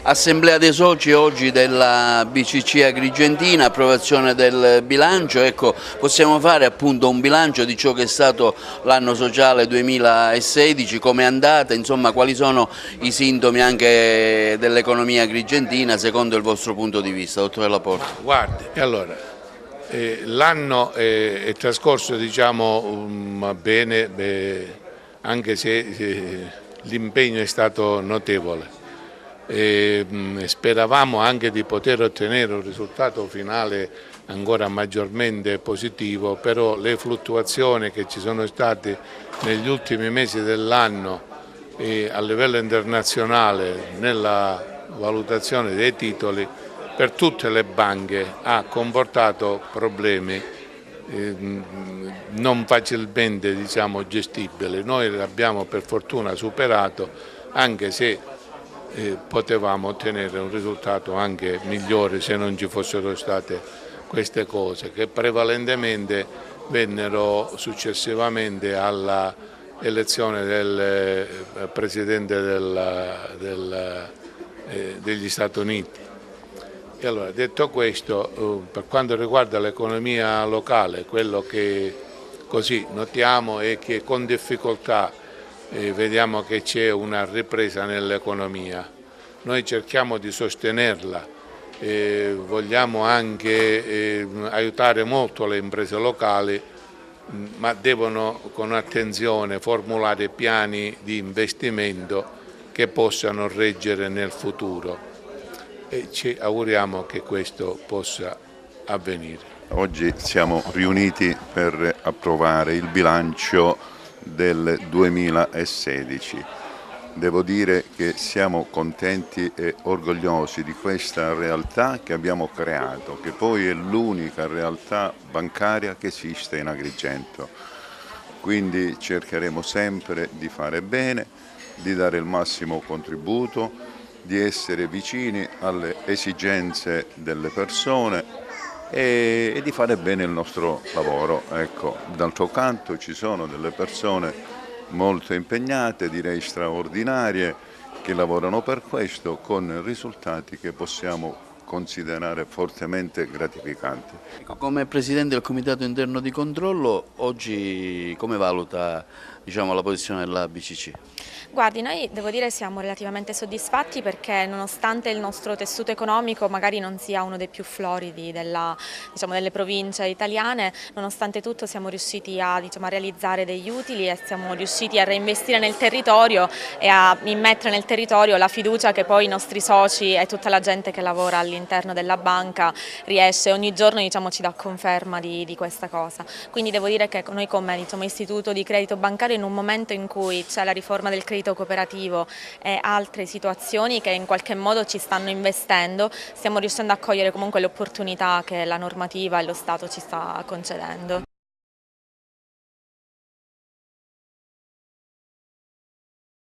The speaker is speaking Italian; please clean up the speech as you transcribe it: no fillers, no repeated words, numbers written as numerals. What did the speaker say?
Assemblea dei soci oggi della BCC Agrigentina, approvazione del bilancio. Ecco, possiamo fare appunto un bilancio di ciò che è stato l'anno sociale 2016, come è andata, insomma quali sono i sintomi anche dell'economia agrigentina secondo il vostro punto di vista, dottore Laporte? Guardi, allora, l'anno è trascorso bene, anche se l'impegno è stato notevole. Speravamo anche di poter ottenere un risultato finale ancora maggiormente positivo, però le fluttuazioni che ci sono state negli ultimi mesi dell'anno a livello internazionale nella valutazione dei titoli per tutte le banche ha comportato problemi non facilmente gestibili. Noi l'abbiamo per fortuna superato, anche se potevamo ottenere un risultato anche migliore se non ci fossero state queste cose, che prevalentemente vennero successivamente alla elezione del Presidente degli Stati Uniti. E allora, detto questo, per quanto riguarda l'economia locale, quello che così notiamo è che con difficoltà vediamo che c'è una ripresa nell'economia. Noi cerchiamo di sostenerla, vogliamo anche aiutare molto le imprese locali, ma devono con attenzione formulare piani di investimento che possano reggere nel futuro e ci auguriamo che questo possa avvenire. Oggi siamo riuniti per approvare il bilancio del 2016. Devo dire che siamo contenti e orgogliosi di questa realtà che abbiamo creato, che poi è l'unica realtà bancaria che esiste in Agrigento. Quindi cercheremo sempre di fare bene, di dare il massimo contributo, di essere vicini alle esigenze delle persone e di fare bene il nostro lavoro. Ecco, d'altro canto ci sono delle persone molto impegnate, direi straordinarie, che lavorano per questo con risultati che possiamo considerare fortemente gratificanti. Come Presidente del Comitato Interno di Controllo, oggi come valuta la posizione della BCC? Guardi, noi devo dire siamo relativamente soddisfatti perché nonostante il nostro tessuto economico magari non sia uno dei più floridi delle province italiane, nonostante tutto siamo riusciti a realizzare degli utili e siamo riusciti a reinvestire nel territorio e a immettere nel territorio la fiducia che poi i nostri soci e tutta la gente che lavora all'interno della banca riesce ogni giorno ci dà conferma di questa cosa. Quindi devo dire che noi come istituto di credito bancario, in un momento in cui c'è la riforma del credito cooperativo e altre situazioni che in qualche modo ci stanno investendo, stiamo riuscendo a cogliere comunque le opportunità che la normativa e lo Stato ci sta concedendo.